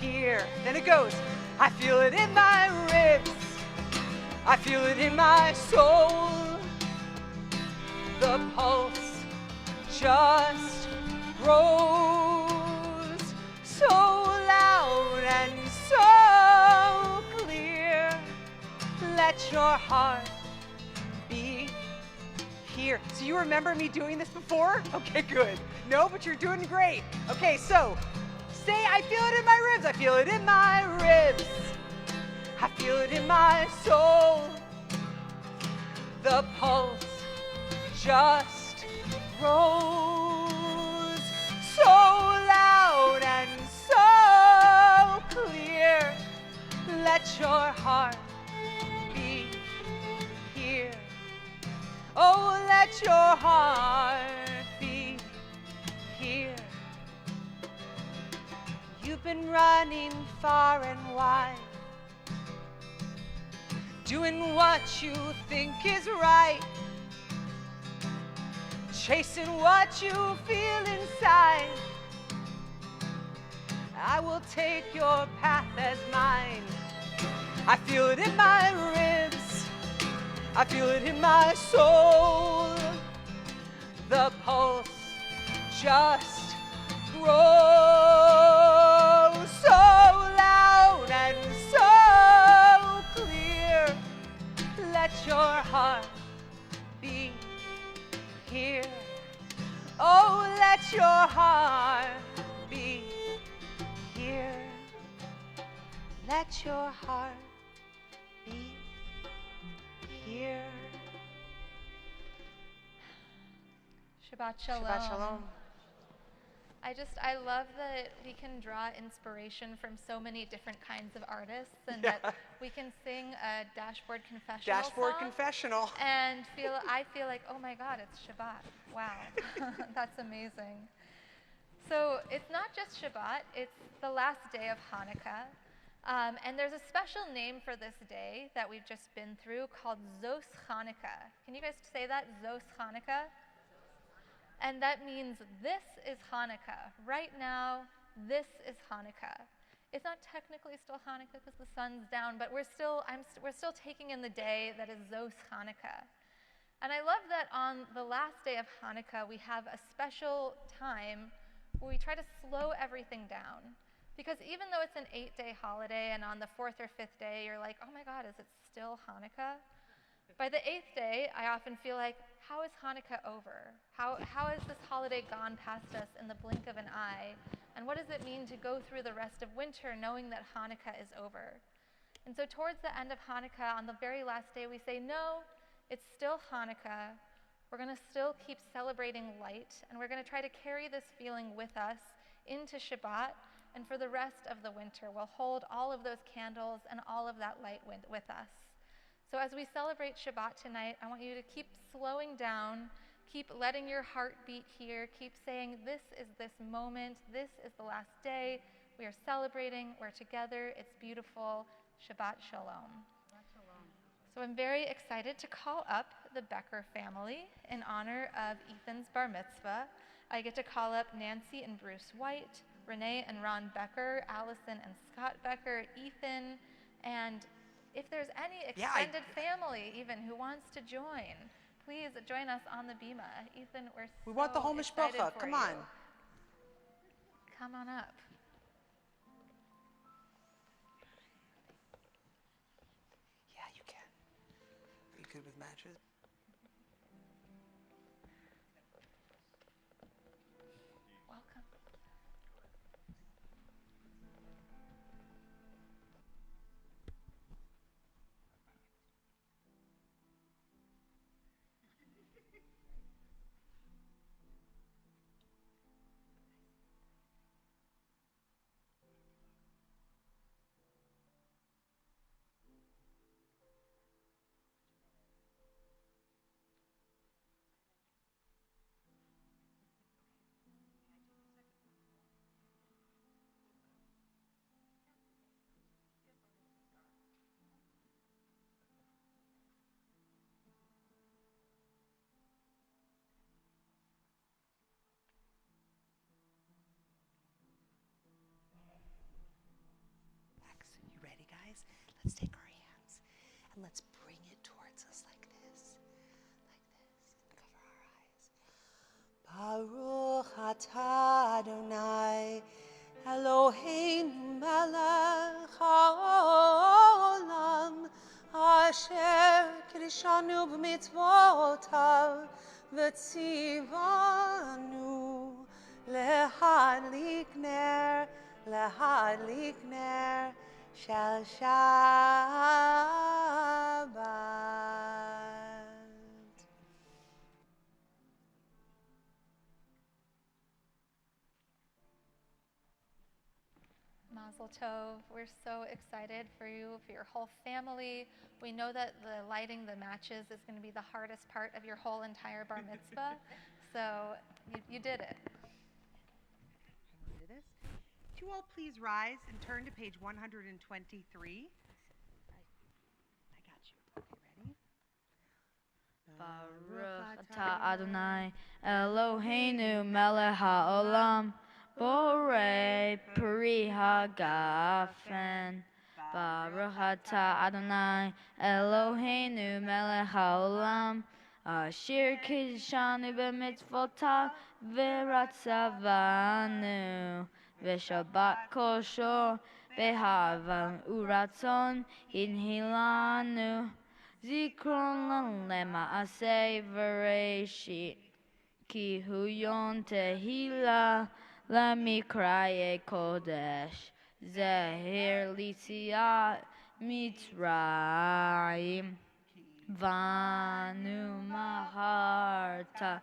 here. Then it goes, I feel it in my ribs. I feel it in my soul. The pulse just grows so loud and so clear. Let your heart be here. So you remember me doing this before? Okay, good. No, but you're doing great. Okay, so say, I feel it in my ribs. I feel it in my ribs. I feel it in my soul. The pulse just grows so loud and so clear. Let your heart be here. Oh, let your heart be here. You've been running far and wide, doing what you think is right, chasing what you feel inside. I will take your path as mine. I feel it in my ribs. I feel it in my soul. The pulse just grows so loud and so clear. Let your heart be here. Oh, let your heart be here. Let your heart be here. Shabbat Shalom. Shabbat Shalom. I love that we can draw inspiration from so many different kinds of artists, and that we can sing a dashboard confessional song Confessional. and I feel like, oh my God, it's Shabbat. Wow, that's amazing. So it's not just Shabbat, it's the last day of Hanukkah. And there's a special name for this day that we've just been through called Tsoc Hanukkah. Can you guys say that? Tsoc Hanukkah? And that means this is Hanukkah. Right now, this is Hanukkah. It's not technically still Hanukkah because the sun's down, but we're still taking in the day that is Tsoc Hanukkah. And I love that on the last day of Hanukkah, we have a special time where we try to slow everything down. Because even though it's an 8-day holiday, and on the 4th or 5th day, you're like, oh my God, is it still Hanukkah? By the 8th day, I often feel like, how is Hanukkah over? How has this holiday gone past us in the blink of an eye? And what does it mean to go through the rest of winter knowing that Hanukkah is over? And so towards the end of Hanukkah, on the very last day, we say, no, it's still Hanukkah. We're going to still keep celebrating light, and we're going to try to carry this feeling with us into Shabbat, and for the rest of the winter, we'll hold all of those candles and all of that light with us. So as we celebrate Shabbat tonight, I want you to keep slowing down, keep letting your heart beat here, keep saying, this is this moment, this is the last day, we are celebrating, we're together, it's beautiful, Shabbat Shalom. So I'm very excited to call up the Becker family in honor of Ethan's bar mitzvah. I get to call up Nancy and Bruce White, Renee and Ron Becker, Allison and Scott Becker, Ethan, and if there's any extended family even who wants to join, please join us on the bima. Ethan, we want the whole mishpacha. Come on. Come on up. Yeah, you can. Are you good with matches? Welcome. let's take our hands and let's bring it towards us like this. Cover our eyes. Baruch atah Adonai Eloheinu melech haolam asher kiddushanu b'mitzvotav v'tzivanu lehadlik ner shel Shabbat. Mazel tov. We're so excited for you, for your whole family. We know that the lighting the matches is going to be the hardest part of your whole entire bar mitzvah. So you did it. Would you all please rise and turn to page 123? I got you. Okay, ready? Baruch atah Adonai Eloheinu melech haolam borei peri hagafen. Baruch atah Adonai Eloheinu melech haolam asher kiddushanu b'mitzvotav v'ratzavanu v'shabbat kosher b'hava uratzon hinhilanu Zikron lema'aseh v'reishit ki hu yon tehila lamikraye kodesh zehir litziat mitzrayim vanu maharta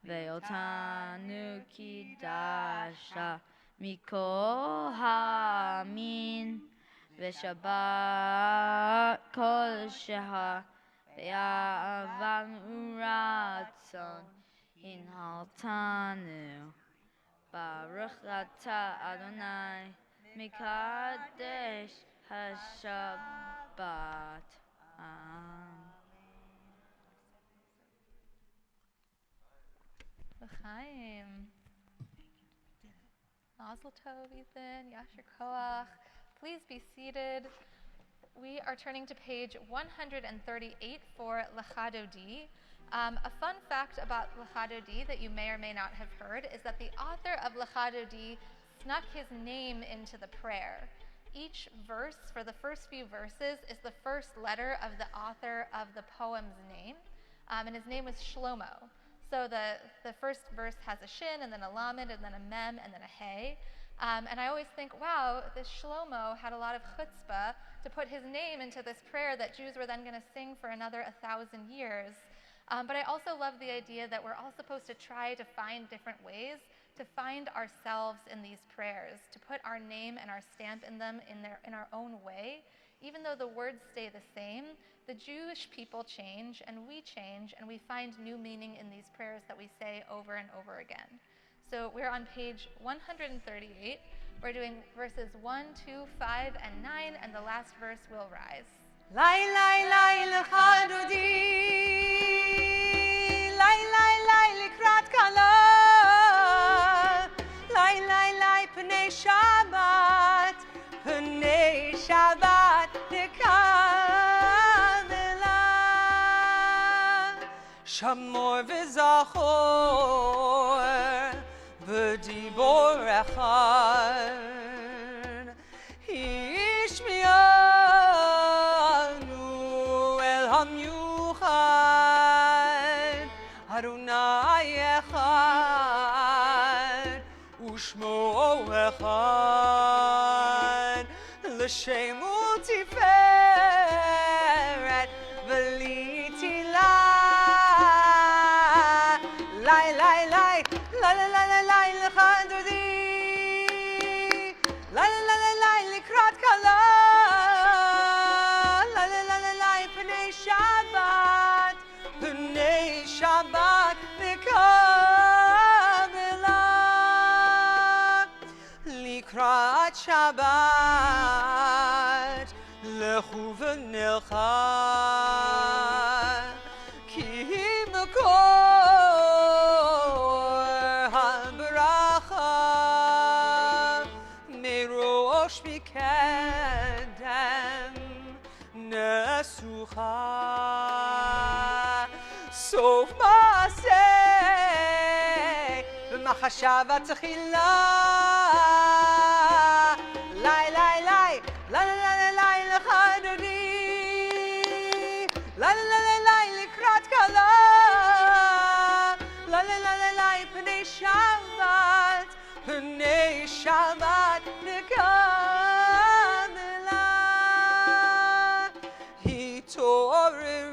ve'otanu kidasha mikol hamin v'shabbat kol shehar ve'avan uratzon hinhaltanu Baruch atah Adonai mikadesh hashabbat. L'chaim. Mazel tov, Ethan. Yasher koach. Please be seated. We are turning to page 138 for Lechadodi. A fun fact about Lechadodi that you may or may not have heard is that the author of Lechadodi snuck his name into the prayer. Each verse, for the first few verses, is the first letter of the author of the poem's name, and his name was Shlomo. So the first verse has a shin, and then a lamed, and then a mem, and then a hey. And I always think, wow, this Shlomo had a lot of chutzpah to put his name into this prayer that Jews were then going to sing for another 1,000 years. But I also love the idea that we're all supposed to try to find different ways to find ourselves in these prayers, to put our name and our stamp in them in our own way. Even though the words stay the same, the Jewish people change and we find new meaning in these prayers that we say over and over again. So we're on page 138. We're doing verses 1, 2, 5, and 9, and the last verse will rise. Lai lai lai lechadodi, lai lai lai likrat kala, lai lai lai pnei Shabbat nekamela, shamor v'zachor v'dibor echad, ishmianu el hamyuchad, Adonai echad, ushmo echad, l'shem u'tiferet v'litila, lai lai lai, la la la la la lechadodi, la la la la la likrat kala, la la la la la pnei Shabbat nekamela, likrat Shabbat lechu v'nelcha, ki makor ha'baracha, merosh mikedem נסוכה סוף מעשה במחשבה תחילה לי לי לי לי לי לי לך אדוני לי לי לי לי לקראת כלה לי לי לי לי פני שבת נקמלה התעוררי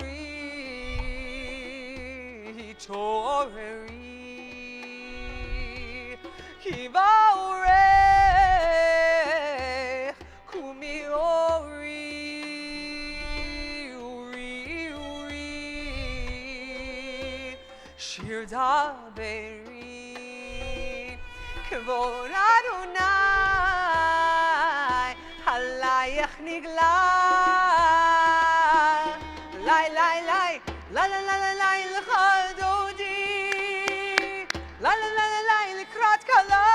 כי באורך קומי אורי שיר דברי כבוד אדוני עלייך נגלה לי לי לי לי לי לי לי לך דודי לי לי לי לי לקראת כלה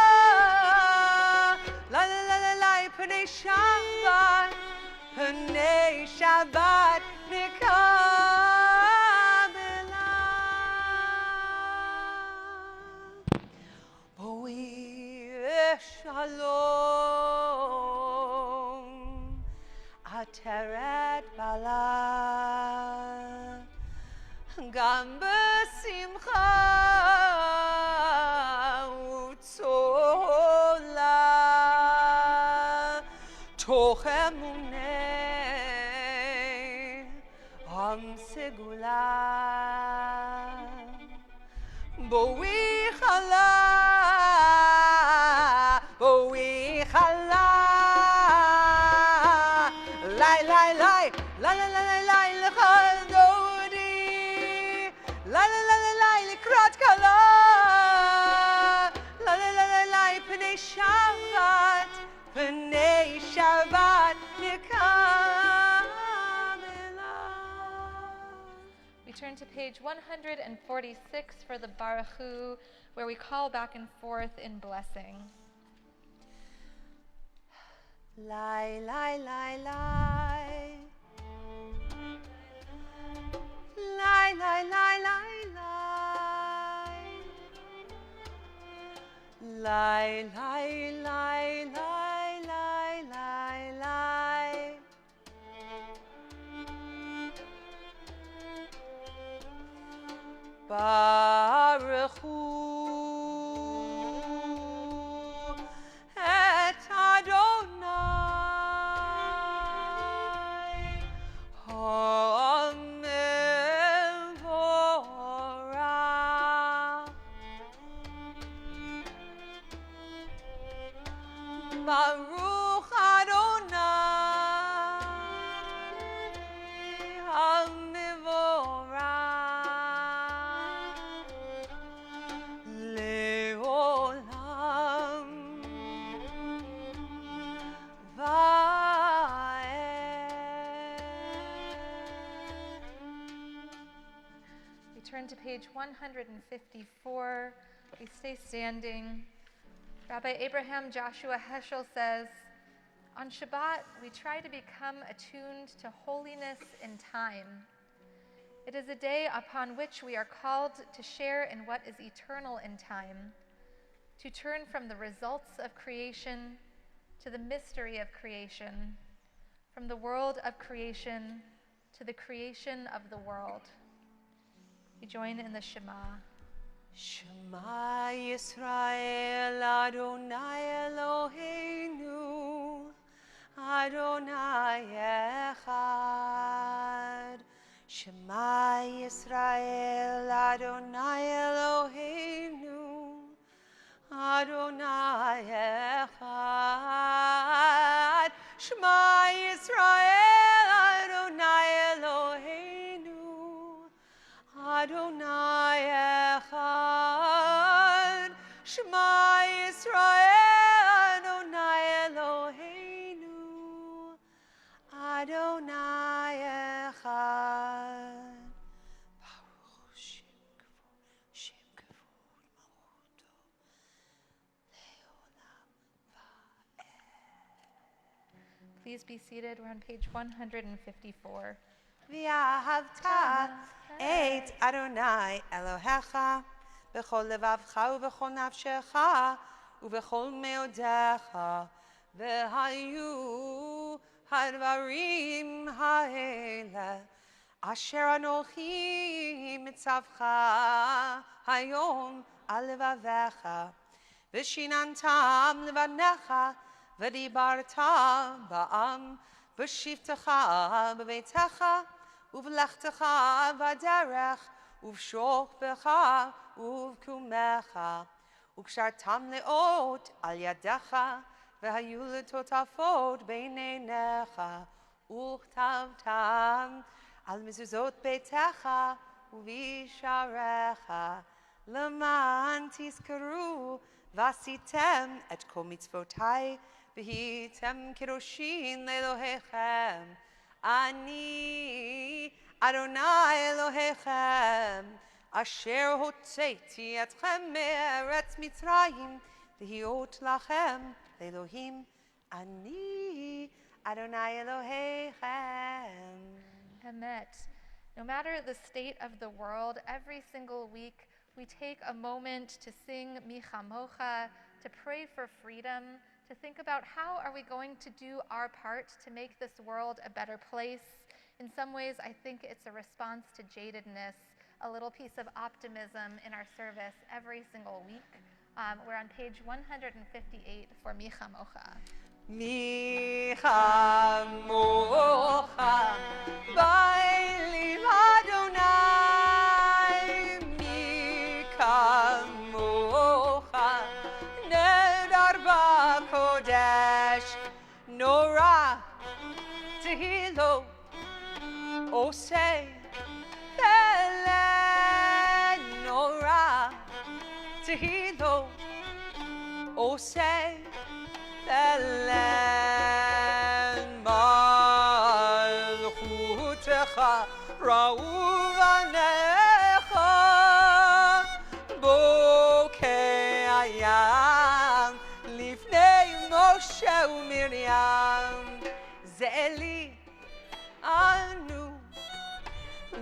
לי לי לי לי פני שבת נקמלה בואי שלום עטרת בעלה גם בשמחה וצולה תוך אמונה עם סגולה בואי חלה לי לי לי לי לי לי לי לך דודי לי לי לי לי לקראת כלה לי לי לי לי פני שבת נקמלה. We turn to page 146 for the Baruch Hu, where we call back and forth in blessing. Lie, lie, lie, lie. Lie, lie, lie, lie, lie. Lie, lie, lie, lie, lie, lie, lie. Baruch Hu et Adonai HaMevorach. Baruch Adonai HaMevorach Leolam We turn to page 154. We stay standing. Rabbi Abraham Joshua Heschel says, on Shabbat, we try to become attuned to holiness in time. It is a day upon which we are called to share in what is eternal in time, to turn from the results of creation to the mystery of creation, from the world of creation to the creation of the world. We join in the Shema. Shema Yisrael Adonai Eloheinu Adonai Echad. Shema Yisrael Adonai Eloheinu Adonai Echad. Shema Yisrael Adonai Eloheinu Adonai Echad. Shema Yisrael Adonai Eloheinu Adonai Echad. Baruch Shem Kavod Malchuto Leolam Please be seated. We're on page 154. ואהבת את אדוני אלוהיך בכל לבבך ובכל נפשך ובכל מאודיך, והיו הדברים האלה אשר אנוכי מצווך היום על לבביך, ושיננתם לבניך, ודיברת בעם בשבתך בביתך ובלכתך בדרך ובשוכבך ובקומך, וקשרתם לאות על ידך, והיו לטוטפות בין עיניך, וכתבתם על מזוזות ביתך ובשעריך, למען תזכרו ועשיתם את כל מצוותי, והייתם קדושים לאלוהיכם. אני אדוני אלוהיכם, אשר הוצאתי אתכם מארץ מצרים, להיות לכם לאלוהים. אני אדוני אלוהיכם. Emet. No matter the state of the world, every single week we take a moment to sing Michamocha, to pray for freedom, to think about how are we going to do our part to make this world a better place. In some ways, I think it's a response to jadedness, a little piece of optimism in our service every single week. We're on page 158 for Michamocha. Michamocha, Bailey Adonai, Michamocha, Nedar Kodesh, Nora, Tehilo, Osei, Belen, Nora, Tehilo, Osei, Belen, Malchutecha, Rauvanecha, Bokeh Hayam, Lifnei Moshe uMiriam, Zeli Anu,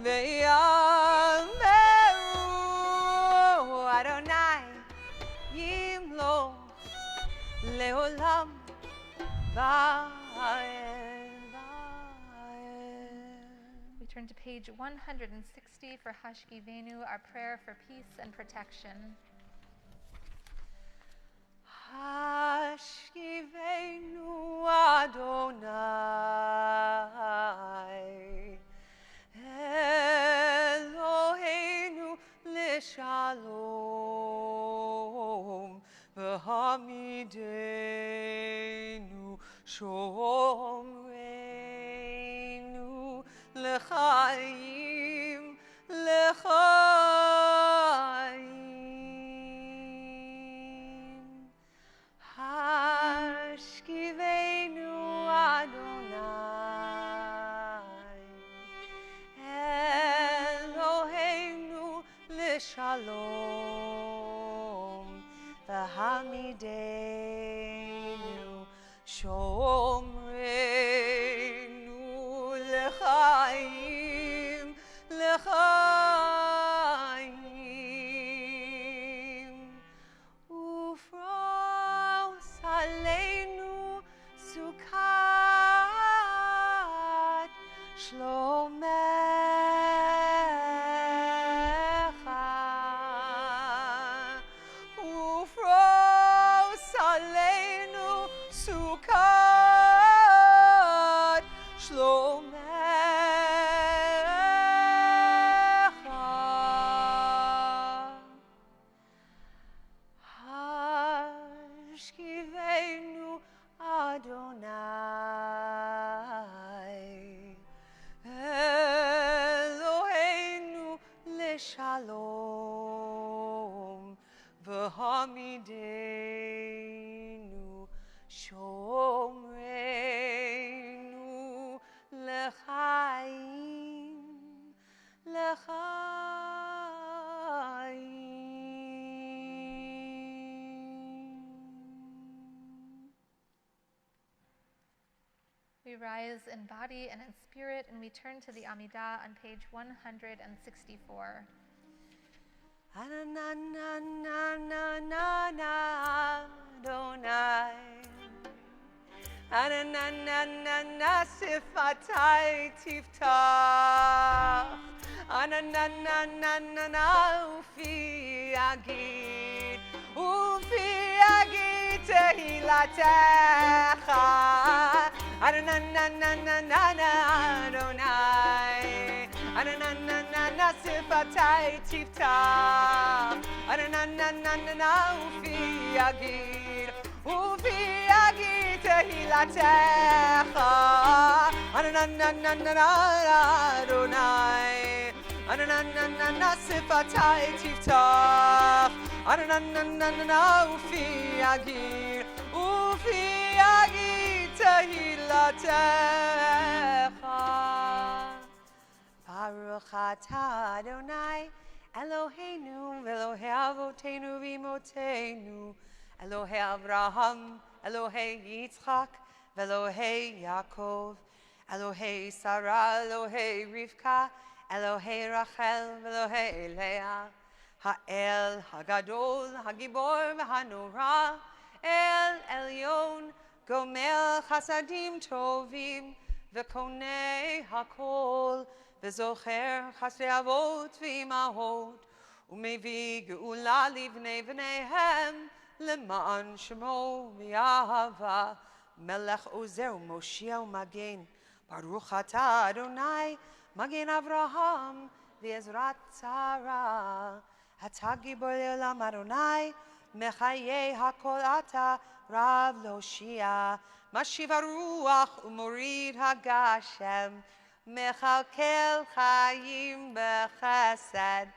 Ve'yameru Adonai Yimloch Leolam Va'ed. We turn to page 160 for Hashkivenu, our prayer for peace and protection. Hashkivenu Adonai Eloheinu l'shalom v'hamidenu shomreinu l'chaim l'chaim. Hashkivenu Adonai Eloheinu l'shalom v'hamidenu shomreinu l'chaim l'chaim. Ufros aleinu sukat shlomecha. Ufros aleinu sukat shlomecha. Hashkivenu Adonai We rise in body and in spirit, and we turn to the Amidah on page 164. Ananana sifatai tiftach. Ananana ufi agid. Ufi agid tehilatecha. Ananana Adonai. Ananana sifatai tiftach. Ananana ufi agid. Ufi agid tehilatecha. Ananana Adonai. Ananana sifatai tiftach. Ananana ufi agid. Ufi agid tehilatecha. Baruch atah Adonai Eloheinu Elohei Avotenu v'Imotenu Elohei Avraham Elohei Yitzchak Elohei Yaakov Elohei Sarah Elohei Rivka Elohei Rachel Elohei Leah Ha'el Hagadol Hagibor v'Hanora El Elyon Gomel Chasadim Tovim V'Konei Hakol V'Zocher Chasrei Avot v'Imahot U'Mevi Geula Livnei V'neihem L'ma'an Shemo V'Yahava Melech Ozer U'Moshia U'Magen Baruch Atah Adonai Magen Avraham V'Ezrat Tzara Atah Gibor Le'olam Adonai Mechayei HaKol Atah Rav Loshia Mashiv HaRuach U'Morid HaGashem Mechalkel Chayim B'Chesed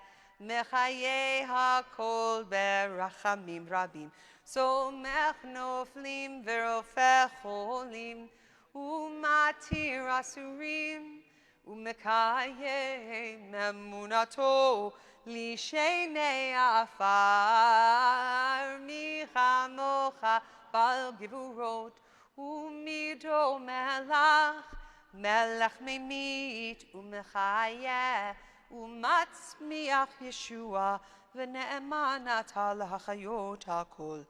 Mechayei HaKol Berachamim Rabim Somech Noflim V'Rofech Cholim U'Matir Asurim U'Mekayem Emunato Lishenei Afar Michamocha Bal Givurot U'Mido Melach Melech Memit U'Mechayeh U'Matzmiach Yeshua V'Ne'eman Atah L'Hachayot HaKol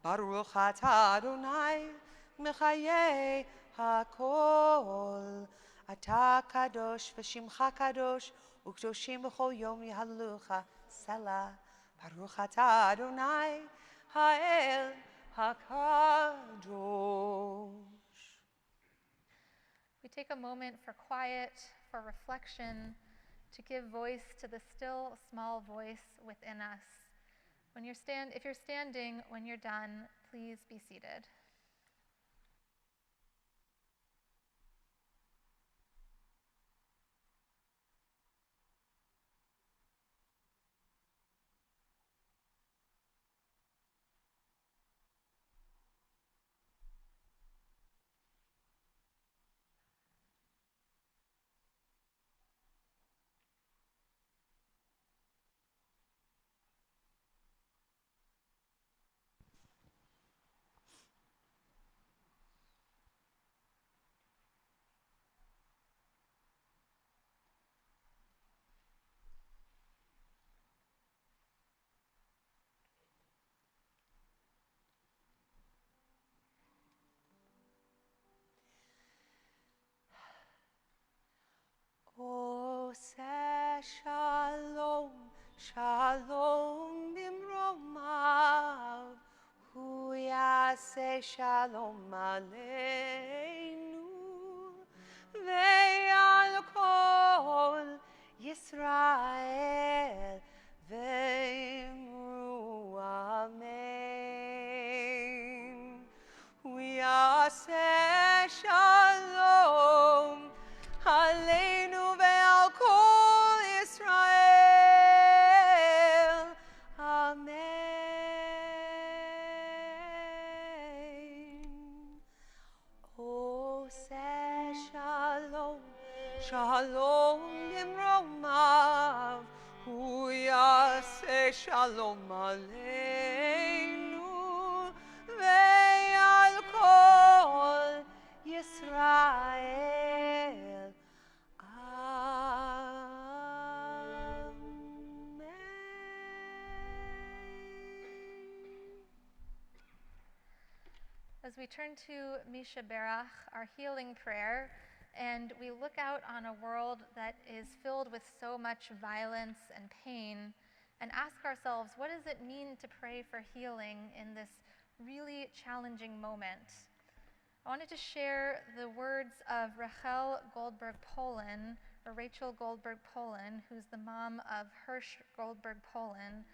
Baruch Atah Adonai Mechayeh HaKol Atah Kadosh V'Shimcha Kadosh U'Kdoshim B'chol Yom Yehalelucha Selah Baruch Atah Adonai Ha'el HaKadosh. We take a moment for quiet, for reflection, to give voice to the still small voice within us. If you're standing, when you're done, please be seated. Oseh Shalom, Shalom bimromav, Hu Yaseh Shalom Aleinu, Ve'al Kol Yisrael, Ve'imru Amen. Hu Yaseh Shalom Aleinu ve'al kol Yisrael. Amen. Oseh Shalom, Shalom bimromav, Hu Yaseh Shalom Aleinu ve'al kol Yisrael. as we turn to Misha Berach, our healing prayer, and we look out on a world that is filled with so much violence and pain, and ask ourselves, what does it mean to pray for healing in this really challenging moment? I wanted to share the words of Rachel Goldberg-Polin, or Rachel Goldberg-Polin, who's the mom of Hirsch Goldberg-Polin,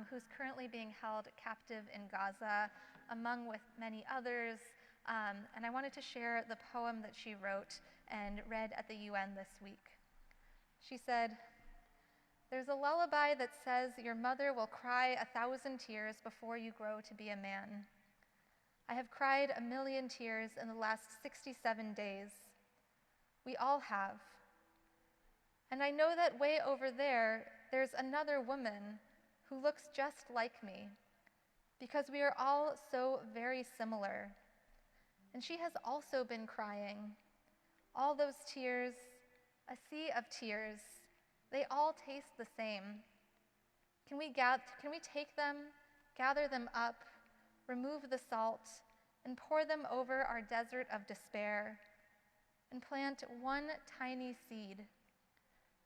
who's currently being held captive in Gaza, among with many others. And I wanted to share the poem that she wrote and read at the UN this week. She said, "There's a lullaby that says your mother will cry 1,000 tears before you grow to be a man. I have cried 1,000,000 tears in the last 67 days. We all have. And I know that way over there, there's another woman who looks just like me, because we are all so very similar. And she has also been crying. All those tears, a sea of tears, they all taste the same. Can we take them, gather them up, remove the salt, and pour them over our desert of despair, and plant one tiny seed,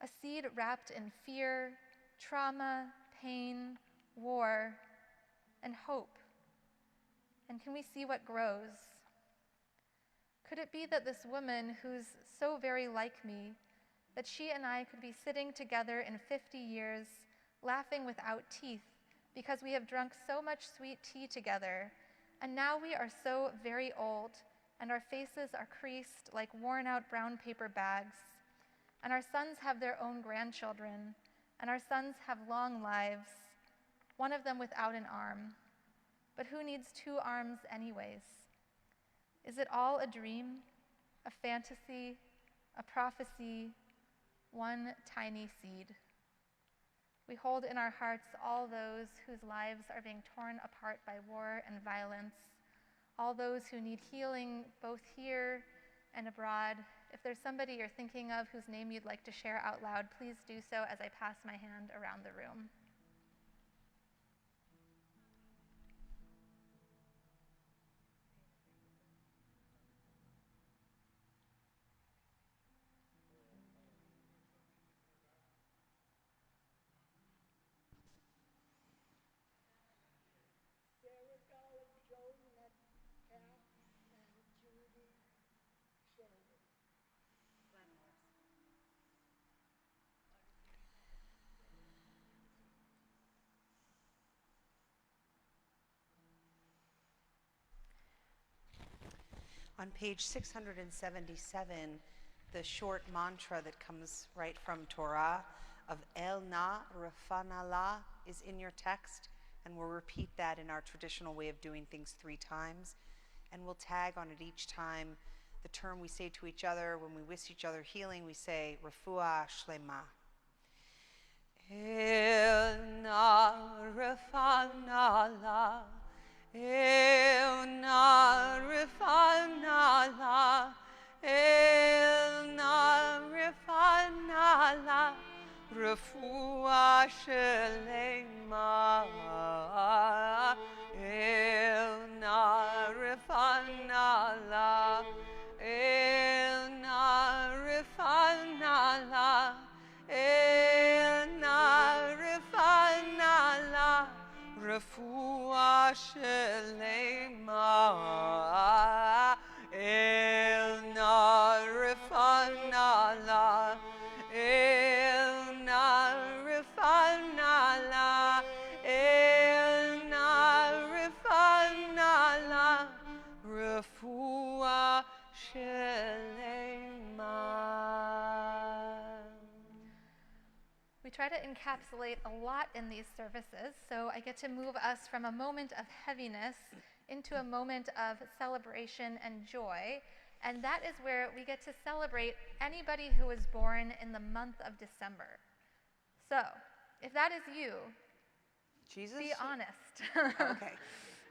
a seed wrapped in fear, trauma, pain, war, and hope? And can we see what grows? Could it be that this woman who's so very like me, that she and I could be sitting together in 50 years, laughing without teeth, because we have drunk so much sweet tea together, and now we are so very old, and our faces are creased like worn-out brown paper bags, and our sons have their own grandchildren, and our sons have long lives, one of them without an arm. But who needs 2 arms anyways? Is it all a dream, a fantasy, a prophecy, one tiny seed? We hold in our hearts all those whose lives are being torn apart by war and violence, all those who need healing both here and abroad. If there's somebody you're thinking of whose name you'd like to share out loud, please do so as I pass my hand around the room. On page 677, the short mantra that comes right from Torah of El Na Rafanallah is in your text, and we'll repeat that in our traditional way of doing things 3 times, and we'll tag on it each time the term we say to each other. When we wish each other healing, we say Refuah Shlema. El Na Rafanallah, El Na Rafanallah, El Na Rafanallah, Refuah Shlema. El Na Rafanallah, El Na Rafanallah, El Na Rafanallah, Refuah Shlema. El Na Rafanallah, El Na Rafanallah, El Na Rafanallah, Refuah Shlema. We try to encapsulate a lot in these services, so I get to move us from a moment of heaviness into a moment of celebration and joy, and that is where we get to celebrate anybody who was born in the month of December. So, if that is you, Jesus? be honest. Okay.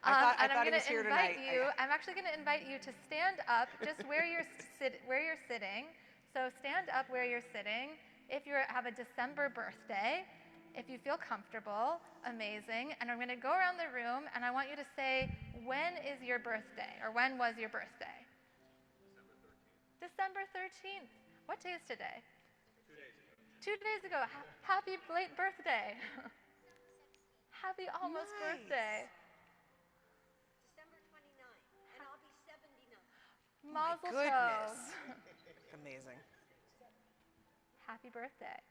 I thought he was here tonight. I'm actually going to invite you to stand up just where you're sitting. So stand up where you're sitting. If you have a December birthday, if you feel comfortable, amazing. And I'm going to go around the room, and I want you to say when is your birthday, or when was your birthday? December 13th. What day is today? 2 days ago. Happy late birthday. Happy almost Nice. birthday. December 29th, and I'll be 79. Mazel Goodness. tov. Amazing. Happy birthday.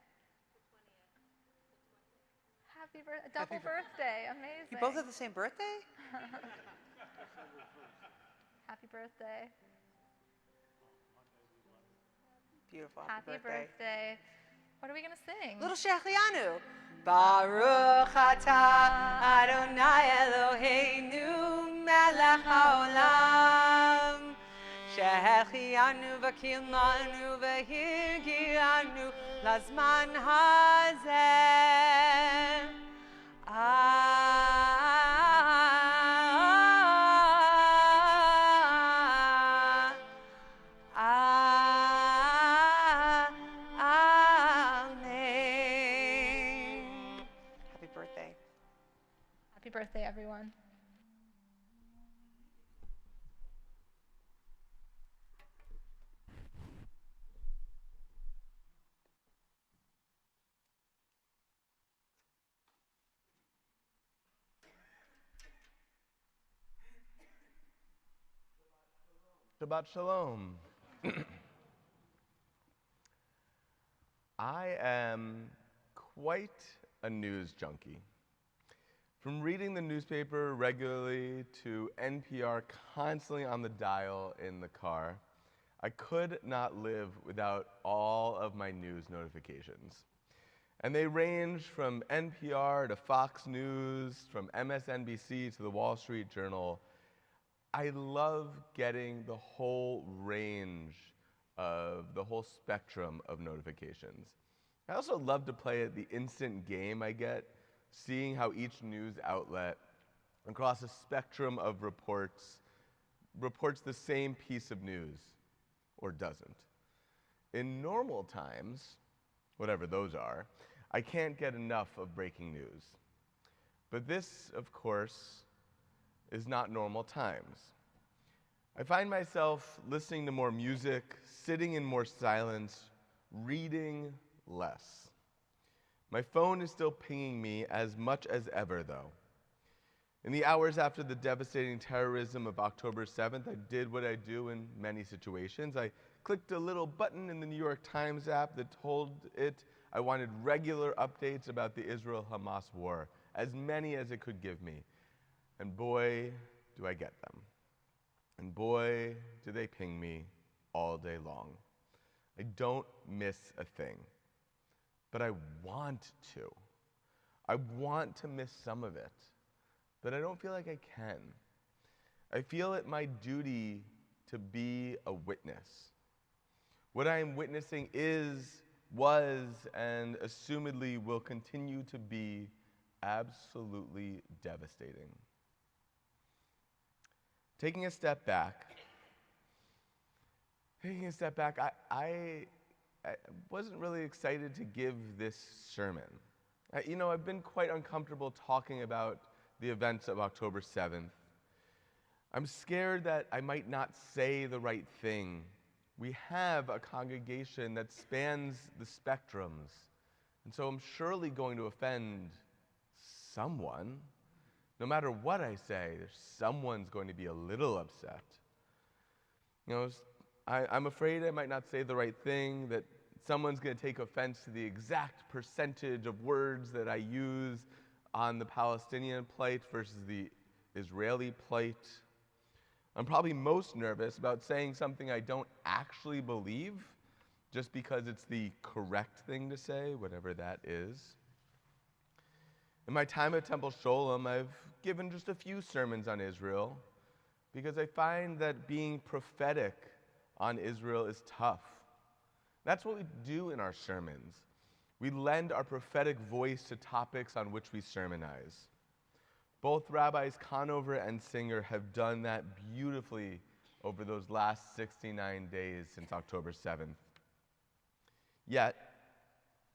Happy birthday. Double birthday. Amazing. You both have the same birthday? Happy birthday. Beautiful. Happy birthday. What are we going to sing? Little Shechianu. Baruch atah Adonai Eloheinu melech haolam Shechianu v'kilmanu v'hirgianu lazman hazeh Amen. Happy birthday. Happy birthday, everyone. Shabbat Shalom. I am quite a news junkie. From reading the newspaper regularly to NPR constantly on the dial in the car, I could not live without all of my news notifications. And they range from NPR to Fox News, from MSNBC to the Wall Street Journal. I love getting the whole range of the whole spectrum of notifications. I also love to play the instant game I get, seeing how each news outlet across a spectrum of reports the same piece of news, or doesn't. In normal times, whatever those are, I can't get enough of breaking news. But this, of course, is not normal times. I find myself listening to more music, sitting in more silence, reading less. My phone is still pinging me as much as ever, though. In the hours after the devastating terrorism of October 7th, I did what I do in many situations. I clicked a little button in the New York Times app that told it I wanted regular updates about the Israel-Hamas war, as many as it could give me. And boy, do I get them. And boy, do they ping me all day long. I don't miss a thing, but I want to. I want to miss some of it, but I don't feel like I can. I feel it my duty to be a witness. What I am witnessing is, was, and assumedly will continue to be absolutely devastating. Taking a step back, I wasn't really excited to give this sermon. I've been quite uncomfortable talking about the events of October 7th. I'm scared that I might not say the right thing. We have a congregation that spans the spectrums, and so I'm surely going to offend someone. No matter what I say, someone's going to be a little upset. I'm afraid I might not say the right thing, that someone's going to take offense to the exact percentage of words that I use on the Palestinian plight versus the Israeli plight. I'm probably most nervous about saying something I don't actually believe, just because it's the correct thing to say, whatever that is. In my time at Temple Sholem, I've given just a few sermons on Israel because I find that being prophetic on Israel is tough. That's what we do in our sermons. We lend our prophetic voice to topics on which we sermonize. Both Rabbis Conover and Singer have done that beautifully over those last 69 days since October 7th. Yet,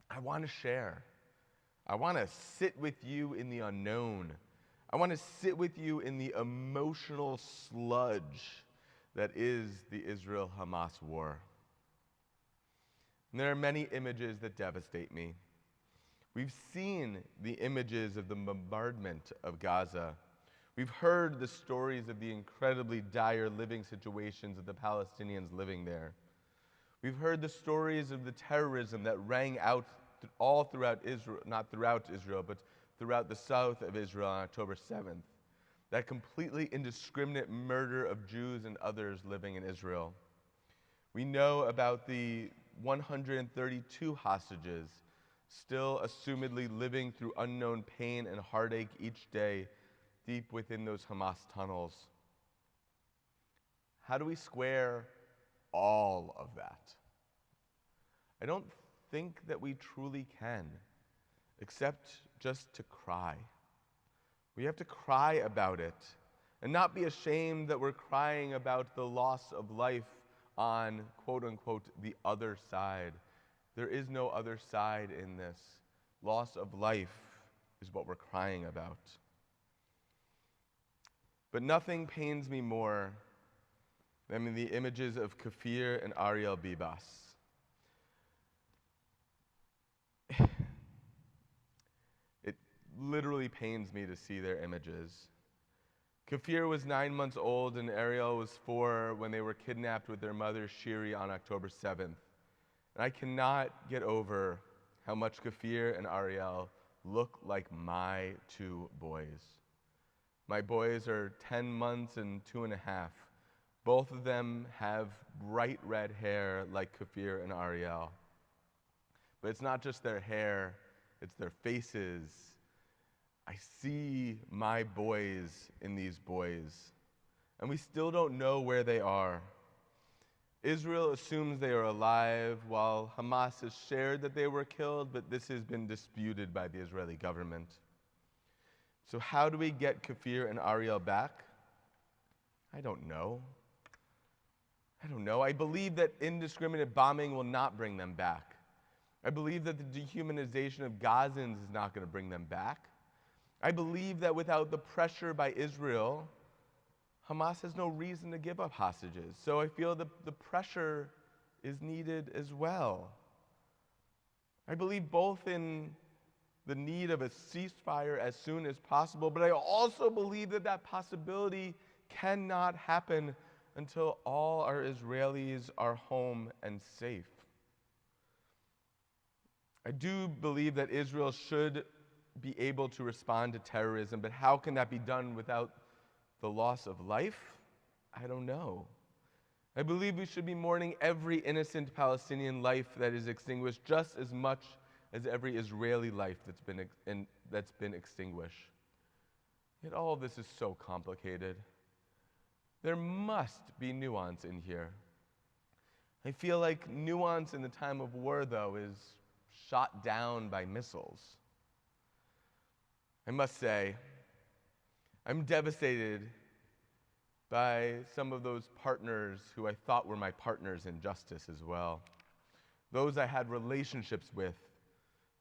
I want to share. I want to sit with you in the unknown. I want to sit with you in the emotional sludge that is the Israel-Hamas war. And there are many images that devastate me. We've seen the images of the bombardment of Gaza. We've heard the stories of the incredibly dire living situations of the Palestinians living there. We've heard the stories of the terrorism that rang out all throughout Israel, not throughout Israel, but throughout the south of Israel on October 7th. That completely indiscriminate murder of Jews and others living in Israel. We know about the 132 hostages still assumedly living through unknown pain and heartache each day deep within those Hamas tunnels. How do we square all of that? I don't think that we truly can, except just to cry. We have to cry about it and not be ashamed that we're crying about the loss of life on, quote unquote, the other side. There is no other side in this. Loss of life is what we're crying about. But nothing pains me more than the images of Kafir and Ariel Bibas. It literally pains me to see their images. Kafir was 9 months old and Ariel was 4 when they were kidnapped with their mother Shiri on October 7th. And I cannot get over how much Kafir and Ariel look like my 2 boys. My boys are 10 months and 2.5. Both of them have bright red hair like Kafir and Ariel. But it's not just their hair, it's their faces. I see my boys in these boys, and we still don't know where they are. Israel assumes they are alive, while Hamas has shared that they were killed, but this has been disputed by the Israeli government. So how do we get Kafir and Ariel back? I don't know. I believe that indiscriminate bombing will not bring them back. I believe that the dehumanization of Gazans is not going to bring them back. I believe that without the pressure by Israel, Hamas has no reason to give up hostages. So I feel that the pressure is needed as well. I believe both in the need of a ceasefire as soon as possible, but I also believe that that possibility cannot happen until all our Israelis are home and safe. I do believe that Israel should be able to respond to terrorism, but how can that be done without the loss of life? I don't know. I believe we should be mourning every innocent Palestinian life that is extinguished just as much as every Israeli life that's been extinguished. Yet all of this is so complicated. There must be nuance in here. I feel like nuance in the time of war, though, is shot down by missiles. I must say, I'm devastated by some of those partners who I thought were my partners in justice as well. Those I had relationships with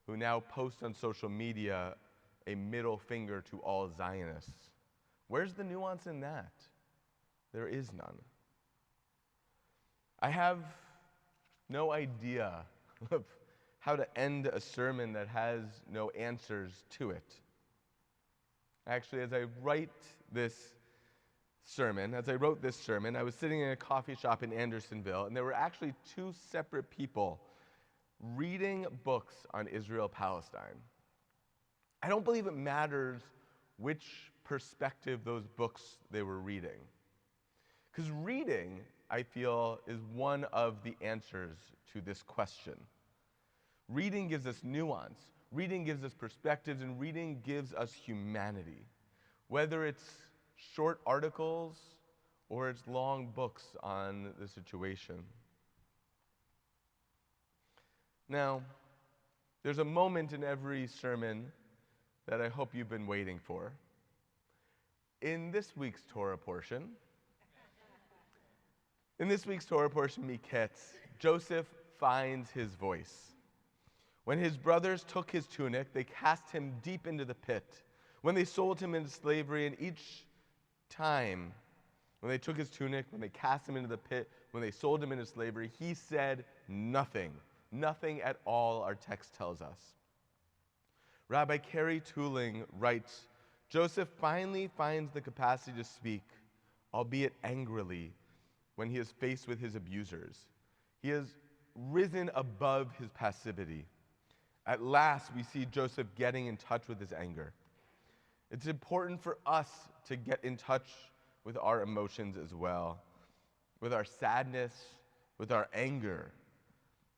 who now post on social media a middle finger to all Zionists. Where's the nuance in that? There is none. I have no idea of how to end a sermon that has no answers to it. Actually, as I wrote this sermon, I was sitting in a coffee shop in Andersonville, and there were actually 2 separate people reading books on Israel-Palestine. I don't believe it matters which perspective those books they were reading. Because reading, I feel, is one of the answers to this question. Reading gives us nuance. Reading gives us perspectives, and reading gives us humanity. Whether it's short articles or it's long books on the situation. Now, there's a moment in every sermon that I hope you've been waiting for. In this week's Torah portion, Miketz, Joseph finds his voice. When his brothers took his tunic, they cast him deep into the pit. when they sold him into slavery, and each time when they took his tunic, when they cast him into the pit, when they sold him into slavery, he said nothing. Nothing at all, our text tells us. Rabbi Carrie Tooling writes, Joseph finally finds the capacity to speak, albeit angrily, when he is faced with his abusers. He has risen above his passivity. At last, we see Joseph getting in touch with his anger. It's important for us to get in touch with our emotions as well, with our sadness, with our anger,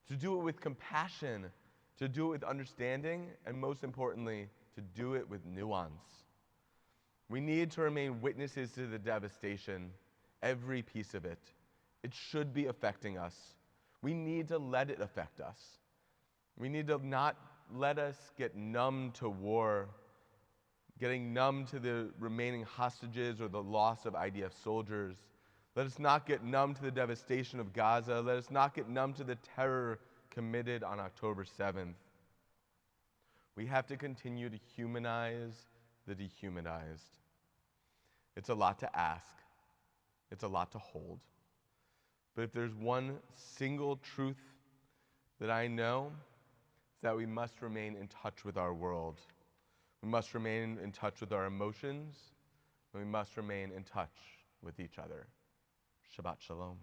to do it with compassion, to do it with understanding, and most importantly, to do it with nuance. We need to remain witnesses to the devastation, every piece of it. It should be affecting us. We need to let it affect us. We need to not let us get numb to war, getting numb to the remaining hostages or the loss of IDF soldiers. Let us not get numb to the devastation of Gaza. Let us not get numb to the terror committed on October 7th. We have to continue to humanize the dehumanized. It's a lot to ask. It's a lot to hold. But if there's one single truth that I know, it's that we must remain in touch with our world. We must remain in touch with our emotions, and we must remain in touch with each other. Shabbat Shalom.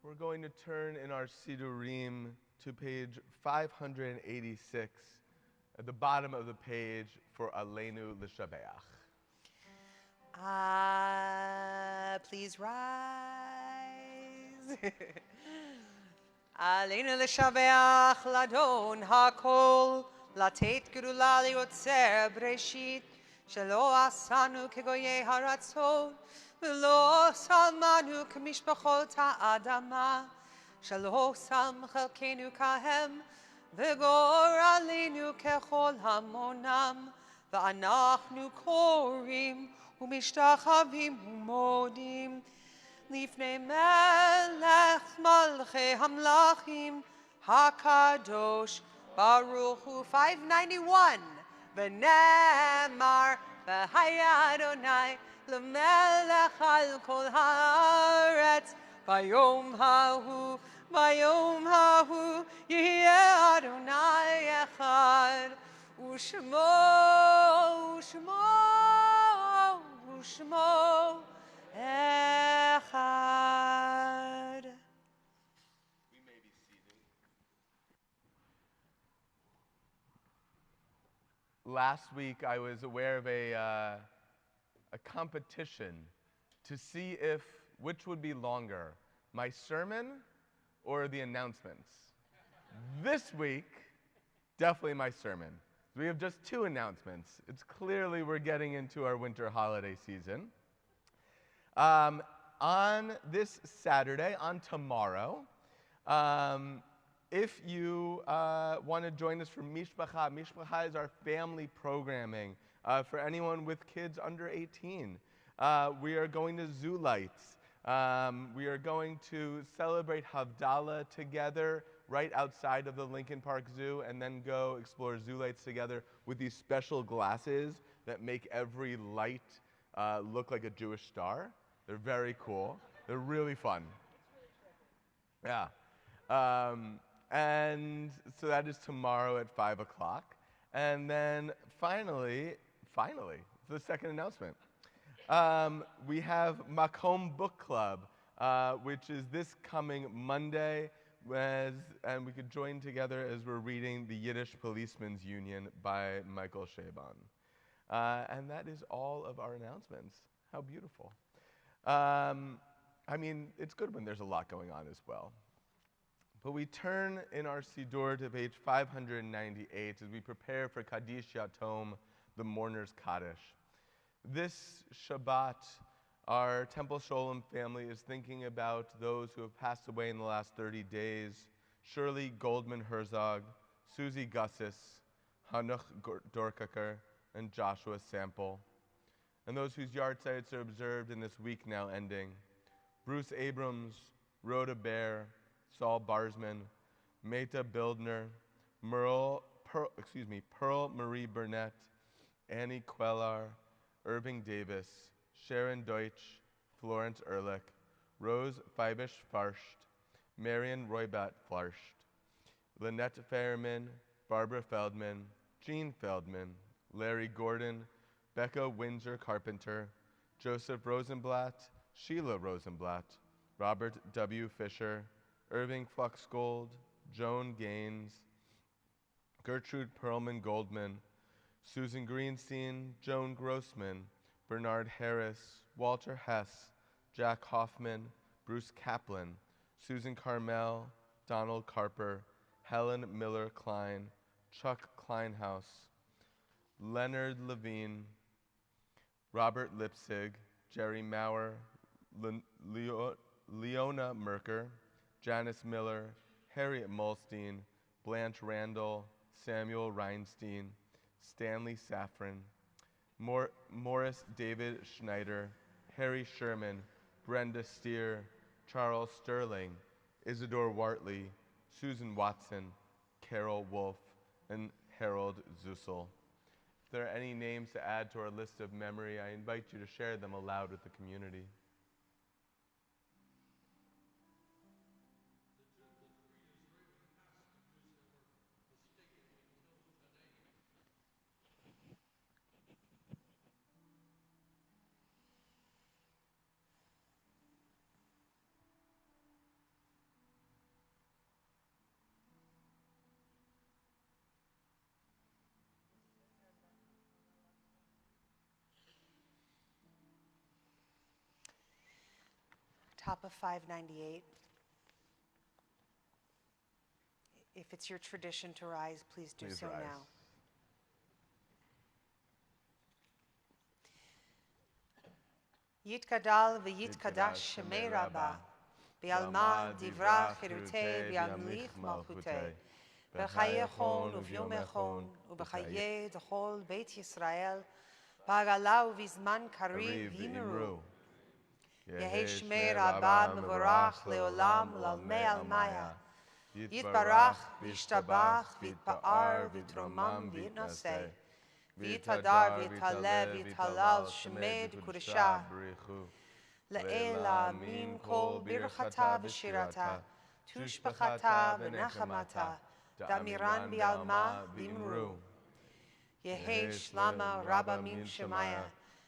We're going to turn in our Sidurim to page 586, at the bottom of the page for Aleinu L'Shabeach. Please rise. Aleinu l'shabeach ladon hakol, latet gerula liotzer breshit, shelo asanu kegoye haratzon, velo salmanu kemishpachot ha'adama, shelo sam chelkenu kahem, vegor aleinu kechol hamonam, ואנחנו קוראים ומשתחווים ומודים לפני מלך מלכי המלכים הקדוש ברוך הוא 591 ונאמר והיה אדוני למלך על כל הארץ ביום ההוא יהיה אדוני אחד ושמו אחד. We may be seated. Last week, I was aware of a competition to see which would be longer, my sermon or the announcements. This week, definitely my sermon. We have just two announcements. It's clearly we're getting into our winter holiday season. On this Saturday, on tomorrow, if you want to join us for Mishpacha, Mishpacha is our family programming for anyone with kids under 18. We are going to Zoo Lights. We are going to celebrate Havdalah together right outside of the Lincoln Park Zoo, and then go explore Zoo Lights together with these special glasses that make every light look like a Jewish star. They're very cool. They're really fun. Yeah. And so that is tomorrow at 5 o'clock. And then finally, the second announcement. We have Makom Book Club, which is this coming Monday, and we could join together as we're reading The Yiddish Policeman's Union by Michael Chabon. And that is all of our announcements. How beautiful. I mean, it's good when there's a lot going on as well. But we turn in our Siddur to page 598 as we prepare for Kaddish Yatom, the mourner's Kaddish. This Shabbat, our Temple Sholem family is thinking about those who have passed away in the last 30 days. Shirley Goldman Herzog, Susie Gussis, Hanuch Dorkaker, and Joshua Sample. And those whose yard sites are observed in this week now ending. Bruce Abrams, Rhoda Bear, Saul Barsman, Meta Bildner, Pearl Marie Burnett, Annie Quellar, Irving Davis, Sharon Deutsch, Florence Ehrlich, Rose Feibisch Farscht, Marion Roybat Farscht, Lynette Fairman, Barbara Feldman, Jean Feldman, Larry Gordon, Becca Windsor Carpenter, Joseph Rosenblatt, Sheila Rosenblatt, Robert W. Fisher, Irving Fluxgold, Joan Gaines, Gertrude Perlman Goldman, Susan Greenstein, Joan Grossman, Bernard Harris, Walter Hess, Jack Hoffman, Bruce Kaplan, Susan Carmel, Donald Carper, Helen Miller Klein, Chuck Kleinhaus, Leonard Levine, Robert Lipsig, Jerry Maurer, Leona Merker, Janice Miller, Harriet Molstein, Blanche Randall, Samuel Reinstein, Stanley Safran, Morris David Schneider, Harry Sherman, Brenda Steer, Charles Sterling, Isidore Wartley, Susan Watson, Carol Wolf, and Harold Zussel. If there are any names to add to our list of memory, I invite you to share them aloud with the community. Top of 598. If it's your tradition to rise, please do Please so rise. now. Yitkadal v'yitkadash shemei rabba, bi'alma divra chirutei bi'amlich malchutei, b'chayechon u'vyomechon u'b'chaye d'chol Beit Yisrael, b'agala u'vizman kariv yimru. Yehi shmei rabba mevorach leolam lalmei almaya, Yitbarach v'yishtabach v'yitpa'ar v'yitromam v'yitnaseh, v'yitadar v'yitaleh v'yitalal shemed kudeshah, le'ela min kol birchata v'shirata, tushbachata v'nechamata, damiran bi'alma v'imru. Yehi shlama rabba min shemaya,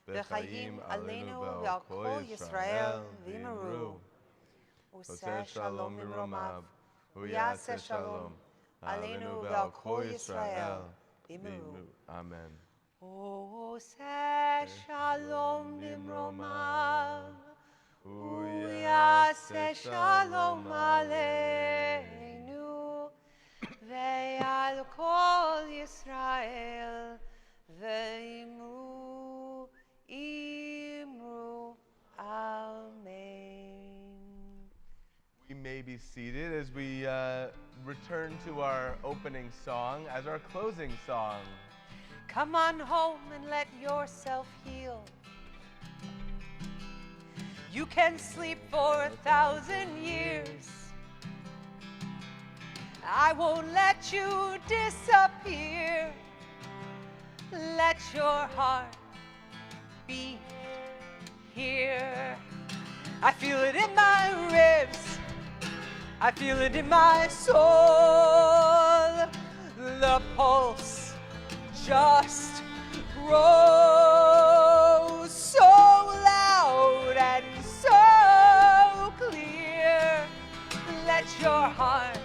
v'chayim aleinu v'al kol Yisrael v'imru. Useh shalom v'romav, Uyaseh shalom, aleinu v'al kol Yisrael v'imru. Amen. Useh shalom v'romav, Uyaseh shalom aleinu ve'al kol Yisrael v'imru. Imru. Amen. We may be seated as we return to our opening song as our closing song. Come on home and let yourself heal. You can sleep for 1,000 years. I won't let you disappear. Let your heart be here. I feel it in my ribs. I feel it in my soul. The pulse just grows so loud and so clear. Let your heart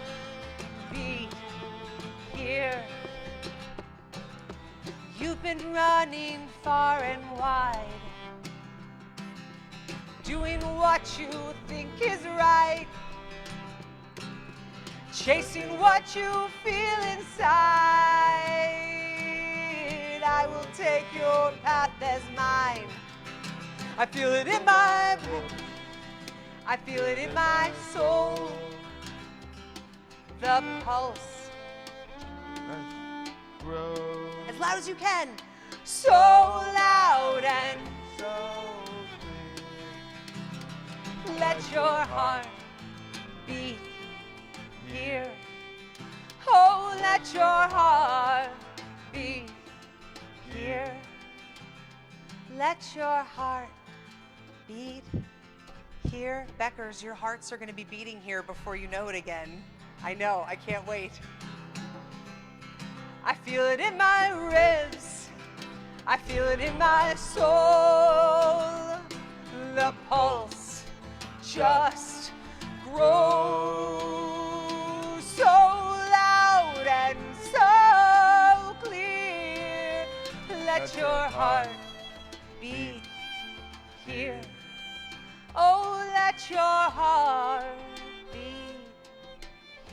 beat here. You've been running far and wide, doing what you think is right, chasing what you feel inside. I will take your your path as mine. I feel it in my blood. I feel it in my soul. The pulse. Grow As loud as you can. So loud and so let your heart beat here. Oh, let your heart beat here. Let your heart beat here. Beckers, your hearts are going to be beating here before you know it again. I know, I can't wait. I feel it in my ribs. I feel it in my soul. The pulse just grows so loud and so clear. Let your heart beat here. Oh, let your heart beat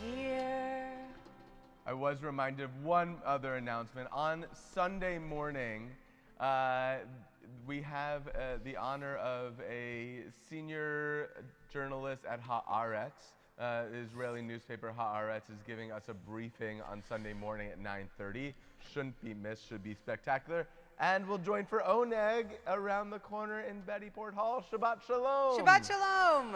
here. I was reminded of one other announcement. On Sunday morning, we have the honor of a senior journalist at Haaretz. The Israeli newspaper Haaretz is giving us a briefing on Sunday morning at 9:30. Shouldn't be missed, should be spectacular. And we'll join for Oneg around the corner in Bettyport Hall. Shabbat Shalom. Shabbat Shalom.